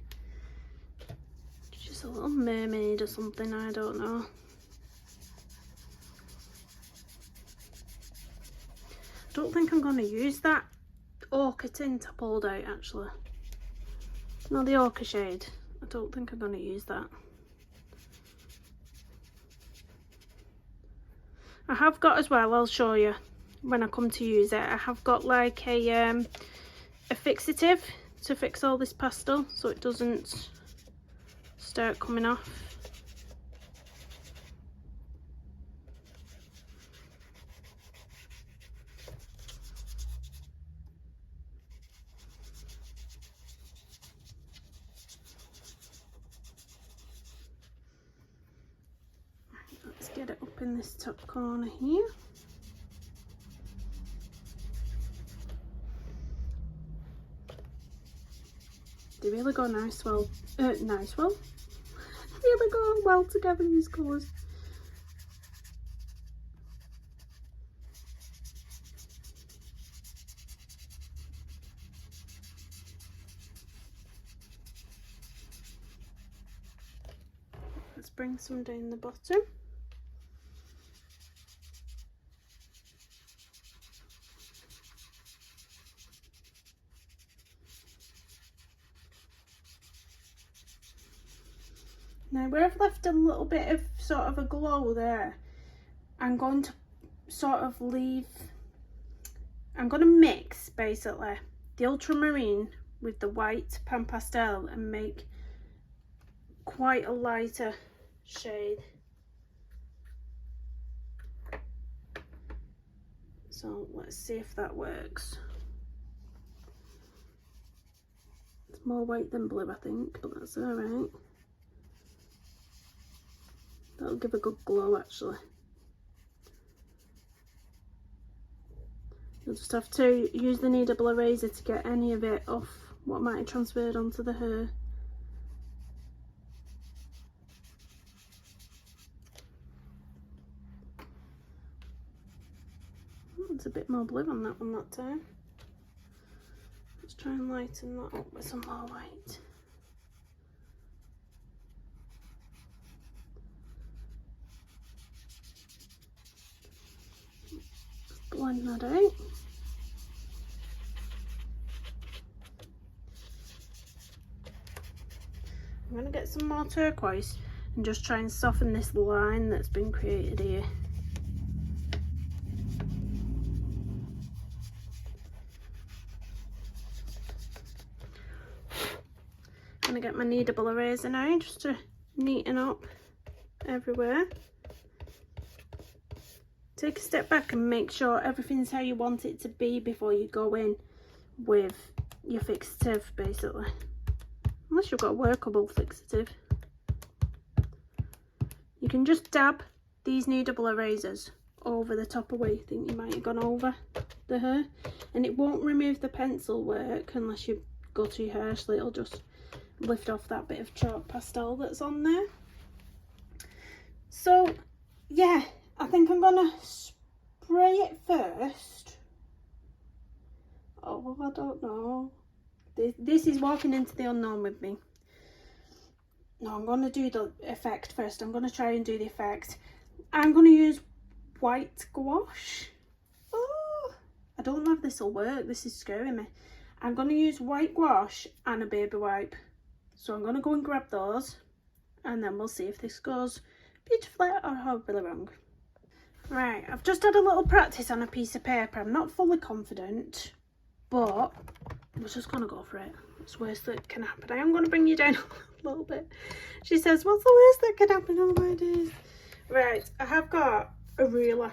she's a little mermaid or something, I don't know. I don't think I'm going to use that ochre tint I pulled out actually. No, the ochre shade. I don't think I'm going to use that. I have got as well, I'll show you when I come to use it, I have got like a fixative to fix all this pastel so it doesn't start coming off. Let's get it up in this top corner here. They really go really go well together, these colours. Let's bring some down the bottom. Now where I've left a little bit of sort of a glow there, I'm going to sort of I'm going to mix basically the ultramarine with the white pan pastel and make quite a lighter shade. So let's see if that works. It's more white than blue I think, but that's alright. That'll give a good glow actually. You'll just have to use the kneadable eraser to get any of it off what might have transferred onto the hair. It's a bit more blue on that one that time. Let's try and lighten that up with some more white. Blend that out. I'm going to get some more turquoise and just try and soften this line that's been created here. I'm going to get my kneadable eraser now just to neaten up everywhere. Take a step back and make sure everything's how you want it to be before you go in with your fixative basically. Unless you've got a workable fixative. You can just dab these kneadable erasers over the top of where you think you might have gone over the hair. And it won't remove the pencil work unless you go too harshly. It'll just lift off that bit of chalk pastel that's on there. So yeah, I think I'm gonna spray it first. Oh, I don't know. This is walking into the unknown with me. No, I'm gonna do the effect first. I'm gonna try and do the effect. I'm gonna use white gouache. Oh, I don't know if this will work. This is scaring me. I'm gonna use white gouache and a baby wipe. So I'm gonna go and grab those and then we'll see if this goes beautifully or horribly wrong. Right, I've just had a little practice on a piece of paper. I'm not fully confident, but I was just gonna go for it. It's the worst that can happen. I am gonna bring you down a little bit. She says, what's the worst that can happen? Oh my days. Right, I have got a ruler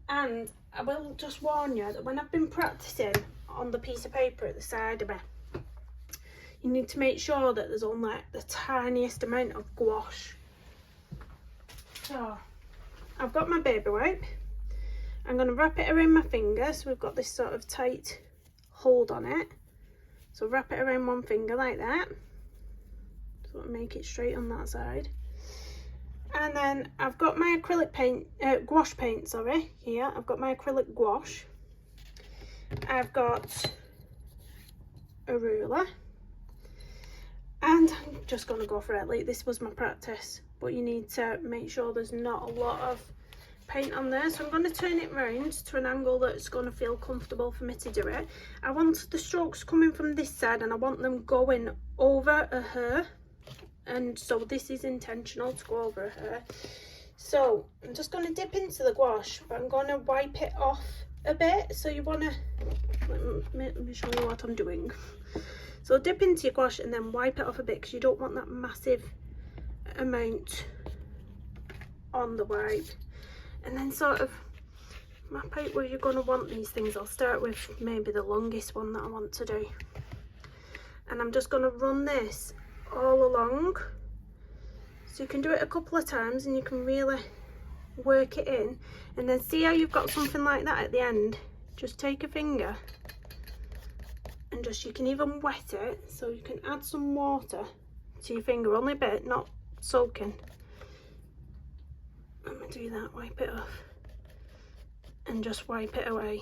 And I will just warn you that when I've been practicing on the piece of paper at the side of me, you need to make sure that there's only like the tiniest amount of gouache. So I've got my baby wipe. I'm going to wrap it around my finger, so we've got this sort of tight hold on it. So wrap it around one finger like that. So make it straight on that side. And then I've got my acrylic paint, gouache paint, sorry, here. I've got my acrylic gouache. I've got a ruler. And I'm just going to go for it. Like, this was my practice. But you need to make sure there's not a lot of paint on there. So I'm going to turn it round to an angle that's going to feel comfortable for me to do it. I want the strokes coming from this side and I want them going over a hair. And so this is intentional to go over her. So I'm just going to dip into the gouache, but I'm going to wipe it off a bit. So you want to, let me show you what I'm doing. So dip into your gouache and then wipe it off a bit, because you don't want that massive amount on the wipe. And then sort of map out where you're going to want these things. I'll start with maybe the longest one that I want to do. And I'm just going to run this all along, so you can do it a couple of times and you can really work it in. And then see how you've got something like that at the end, just take a finger and just, you can even wet it, so you can add some water to your finger, only a bit, not soaking. Let me do that, wipe it off and just wipe it away.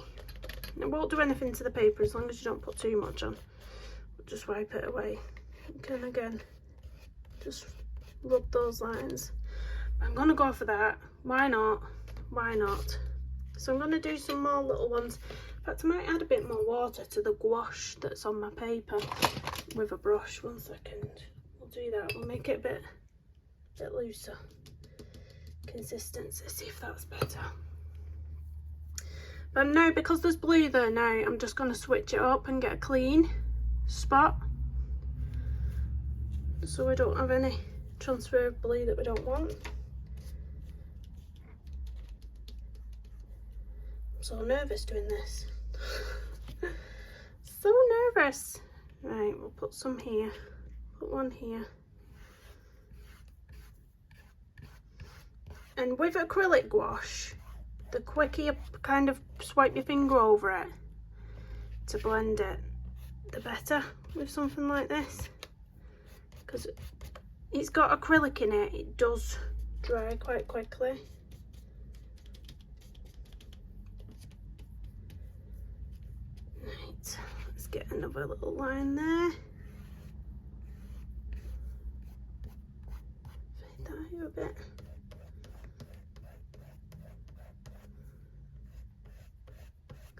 It won't do anything to the paper as long as you don't put too much on, but just wipe it away. And again, just rub those lines. I'm gonna go for that. Why not? Why not? So I'm gonna do some more little ones. In fact, I might add a bit more water to the gouache that's on my paper with a brush. 1 second. We'll do that. We'll make it a bit looser consistency. See if that's better. But now, because there's blue there now, I'm just gonna switch it up and get a clean spot, so we don't have any transfer of blue that we don't want. I'm so nervous doing this. So nervous. Right, we'll put some here, put one here. And with acrylic gouache, the quicker you kind of swipe your finger over it to blend it, the better with something like this. Because it's got acrylic in it, it does dry quite quickly. Right, let's get another little line there. Fade that out a bit.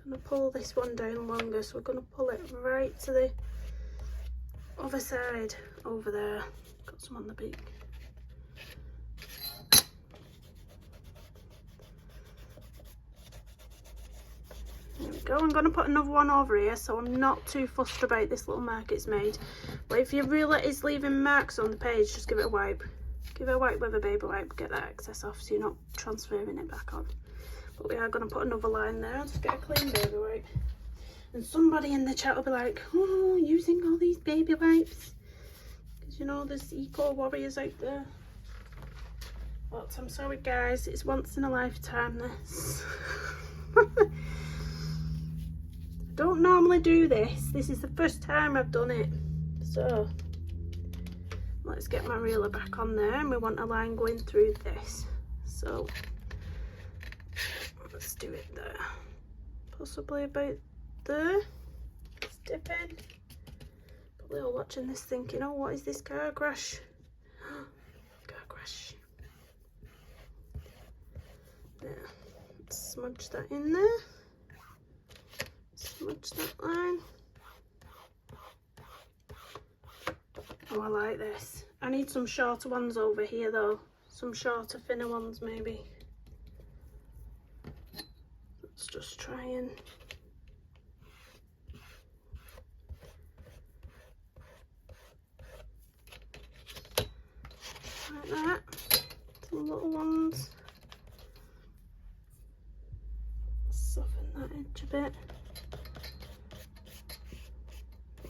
Gonna pull this one down longer, so we're gonna pull it right to the other side over there. Got some on the beak. There we go. I'm going to put another one over here, so I'm not too fussed about this little mark it's made. But if your ruler is leaving marks on the page, just give it a wipe. Give it a wipe with a baby wipe, get that excess off so you're not transferring it back on. But we are going to put another line there. I'll just get a clean baby wipe. And somebody in the chat will be like, oh, using all these baby wipes. Because, you know, there's eco warriors out there. But I'm sorry, guys. It's once in a lifetime, this. Don't normally do this. This is the first time I've done it. So, let's get my ruler back on there. And we want a line going through this. So, let's do it there. Possibly about there. Let's dip in. Probably all watching this thinking, oh, what is this car crash? Car crash. There. Let's smudge that in there. Smudge that line. Oh, I like this. I need some shorter ones over here though. Some shorter, thinner ones maybe. Let's just try and like that. Some little ones. that edge a bit.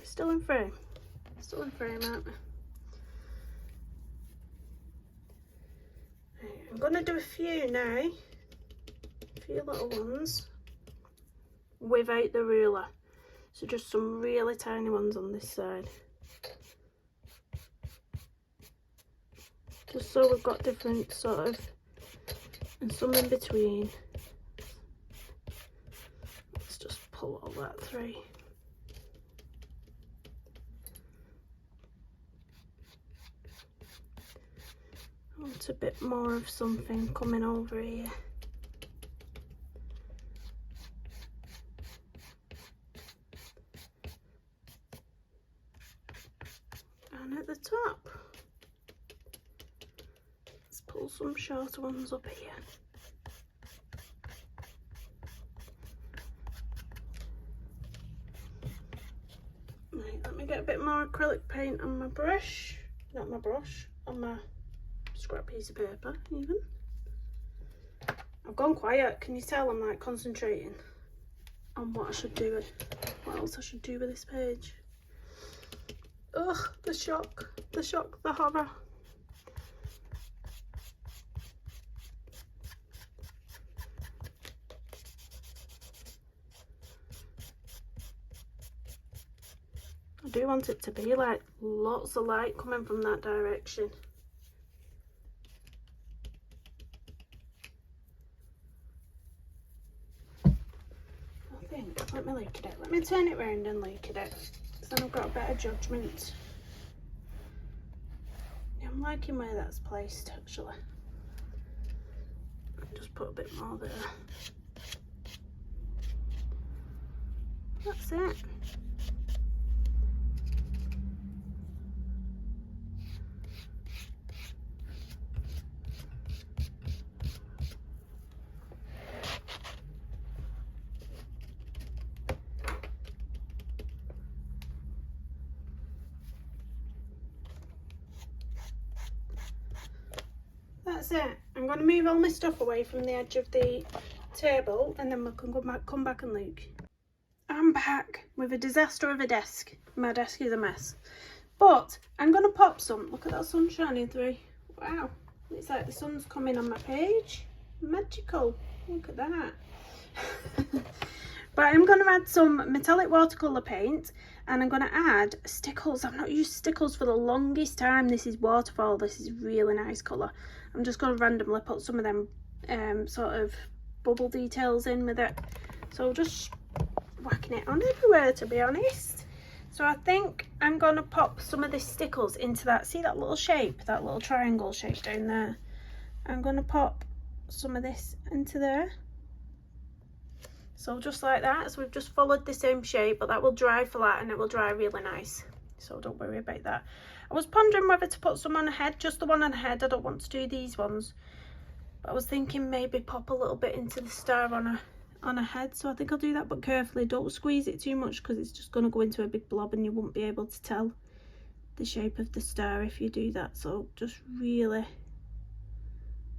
Still in frame. Still in frame, aren't we? Right, I'm going to do a few now. A few little ones. Without the ruler. So just some really tiny ones on this side. Just so we've got different sort of, and some in between. Let's just pull all that through. I want a bit more of something coming over here. And at the top, let's pull some shorter ones up here. Right, let me get a bit more acrylic paint on my brush. Not my brush, on my scrap piece of paper even. I've gone quiet, can you tell? I'm like concentrating on what I should do with, what else I should do with this page. Ugh, the shock, the horror. I do want it to be like lots of light coming from that direction. I think, let me look at it. Let me turn it round and look at it. So then I've got a better judgment. Yeah, I'm liking where that's placed actually. Just put a bit more there. That's it. That's it. I'm going to move all my stuff away from the edge of the table and then we can come back and look. I'm back with a disaster of a desk. My desk is a mess. But I'm going to pop some. Look at that sun shining through. Wow. It's like the sun's coming on my page. Magical. Look at that. But I'm going to add some metallic watercolour paint and I'm going to add stickles. I've not used stickles for the longest time. This is waterfall. This is really nice colour. I'm just going to randomly put some of them sort of bubble details in with it. So just whacking it on everywhere, to be honest. So I think I'm going to pop some of the stickles into that. See that little shape, that little triangle shape down there? I'm going to pop some of this into there. So just like that. So we've just followed the same shape, but that will dry flat and it will dry really nice. So don't worry about that. I was pondering whether to put some on a head, just the one on a head. I don't want to do these ones. But I was thinking maybe pop a little bit into the star on a head. So I think I'll do that, but carefully. Don't squeeze it too much because it's just going to go into a big blob and you won't be able to tell the shape of the star if you do that. So just really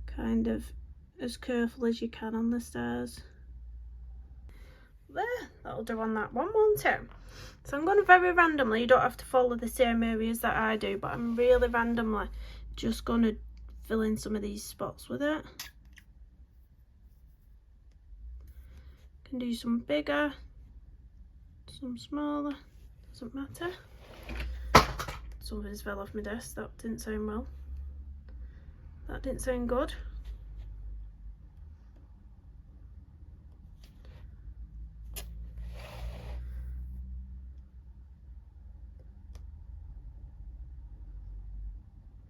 kind of as careful as you can on the stars. There, that'll do on that one, won't it? So I'm going to very randomly, you don't have to follow the same areas that I do, but I'm really randomly just going to fill in some of these spots with it. Can do some bigger, some smaller, doesn't matter. Something's fell off my desk, that didn't sound well. That didn't sound good.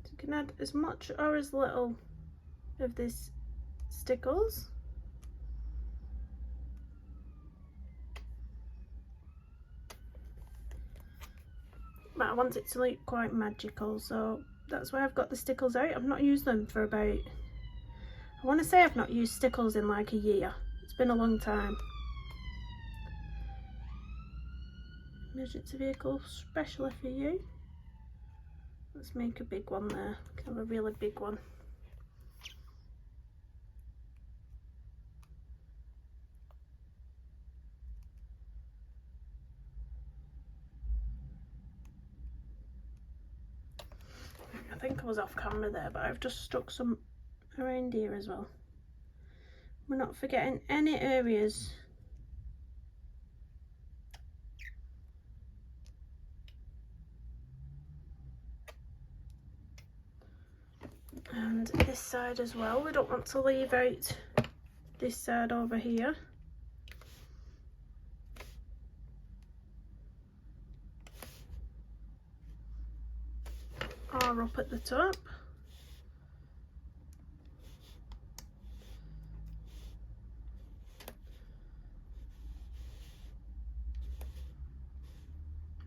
You can add as much or as little of this stickles. But I want it to look quite magical, so that's why I've got the stickles out. I've not used them for about, I want to say I've not used stickles in like a year. It's been a long time. Emergency vehicle, especially for you. Let's make a big one there. We can have a really big one. I think I was off camera there, but I've just stuck some around here as well. We're not forgetting any areas. And this side as well, we don't want to leave out this side over here. Or up at the top.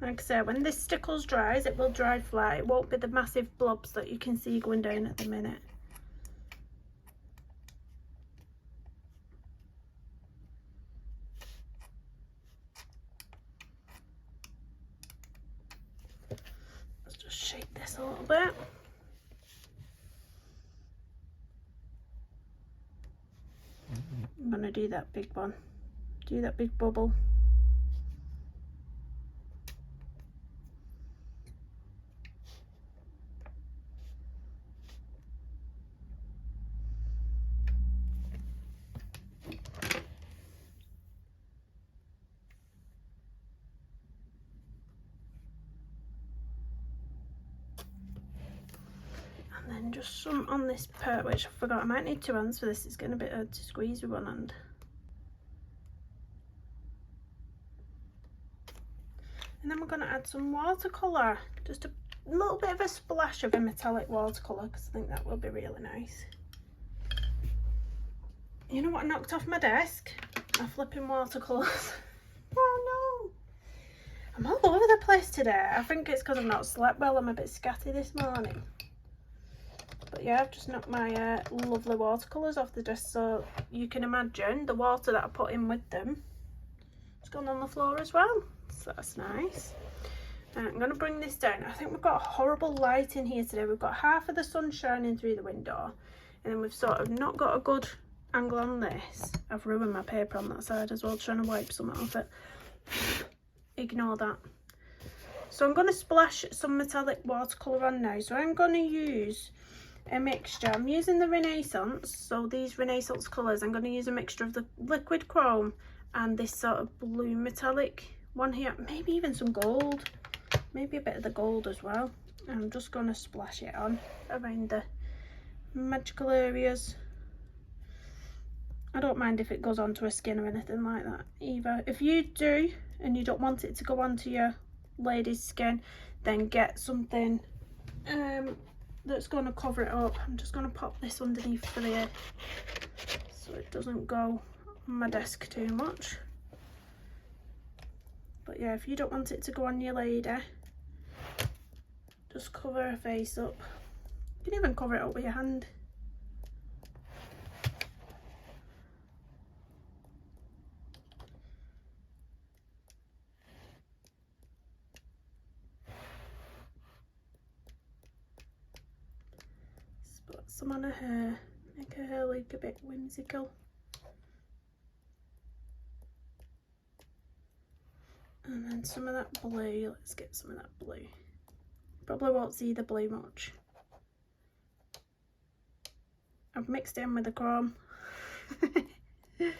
Like I say, when this stickles dries, it will dry flat. It won't be the massive blobs that you can see going down at the minute. Let's just shake this a little bit. I'm gonna do that big one. Do that big bubble. And then just some on this part, which I forgot. I might need 2 hands for this. It's getting a bit hard to squeeze with one hand. And then we're going to add some watercolour, just a little bit of a splash of a metallic watercolour, because I think that will be really nice. You know what I knocked off my desk? My flipping watercolours. Oh no! I'm all over the place today. I think it's because I've not slept well. I'm a bit scatty this morning. But yeah, I've just knocked my lovely watercolours off the desk, so you can imagine the water that I put in with them has gone on the floor as well. So that's nice. I'm going to bring this down. I think we've got a horrible light in here today. We've got half of the sun shining through the window, and then we've sort of not got a good angle on this. I've ruined my paper on that side as well, trying to wipe some off it. Ignore that. So I'm going to splash some metallic watercolour on now. So I'm going to use a mixture. I'm using the Renaissance, so these Renaissance colours. I'm going to use a mixture of the liquid chrome and this sort of blue metallic one here, maybe even some gold, maybe a bit of the gold as well. I'm just going to splash it on around the magical areas. I don't mind if it goes onto a skin or anything like that either. If you do and you don't want it to go onto your lady's skin, then get something that's going to cover it up. I'm just going to pop this underneath for the so it doesn't go on my desk too much. But yeah, if you don't want it to go on your lady, just cover her face up. You can even cover it up with your hand. Spot some on her hair, make her hair look a bit whimsical. And then some of that blue, let's get some of that blue. Probably won't see the blue much. I've mixed it in with the chrome. Now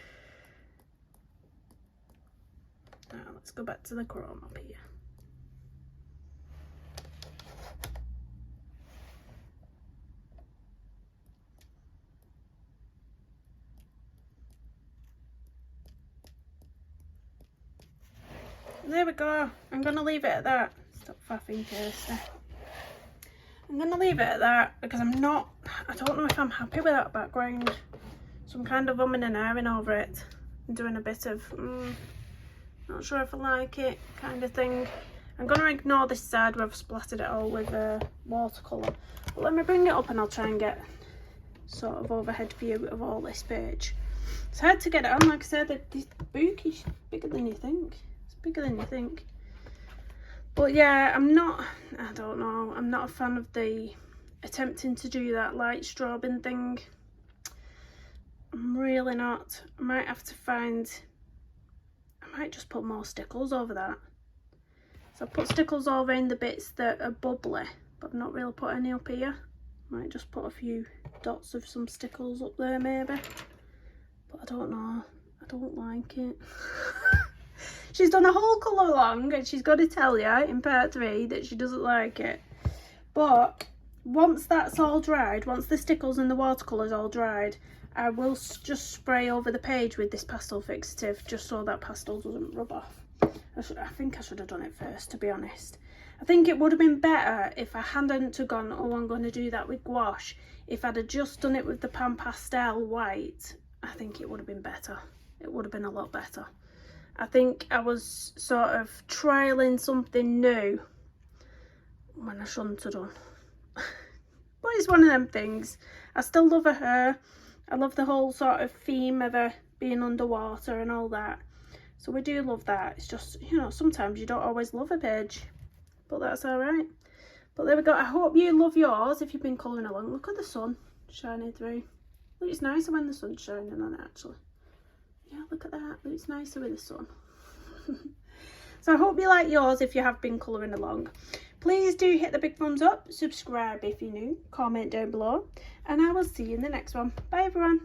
let's go back to the chrome up here. There we go. I'm going to leave it at that. Stop faffing, Kirsty. I'm going to leave it at that because I don't know if I'm happy with that background. So I'm kind of umming and ahhing over it. I'm doing a bit of, not sure if I like it kind of thing. I'm going to ignore this side where I've splattered it all with watercolour. But let me bring it up and I'll try and get sort of overhead view of all this page. It's hard to get it on, like I said, this book is bigger than you think. Bigger than you think. But yeah, I'm not a fan of the attempting to do that light strobing thing. I'm really not. I might have to I might just put more stickles over that. So I put stickles over in the bits that are bubbly, but I've not really put any up here. Might just put a few dots of some stickles up there maybe, but I don't know, I don't like it. She's done a whole colour along and she's got to tell you in part 3 that she doesn't like it. But once that's all dried, once the stickles and the watercolour's all dried, I will just spray over the page with this pastel fixative just so that pastel doesn't rub off. I think I should have done it first, to be honest. I think it would have been better if I hadn't gone, oh, I'm going to do that with gouache. If I'd have just done it with the Pan Pastel white, I think it would have been better. It would have been a lot better. I think I was sort of trialling something new when I shouldn't have done. But it's one of them things. I still love her hair. I love the whole sort of theme of her being underwater and all that. So we do love that. It's just, you know, sometimes you don't always love a page, but that's all right. But there we go. I hope you love yours if you've been colouring along. Look at the sun shining through. Look, it's nicer when the sun's shining on it, actually. Yeah, look at that. It's nicer with the sun. So I hope you like yours if you have been colouring along. Please do hit the big thumbs up, subscribe if you're new, comment down below, and I will see you in the next one. Bye everyone.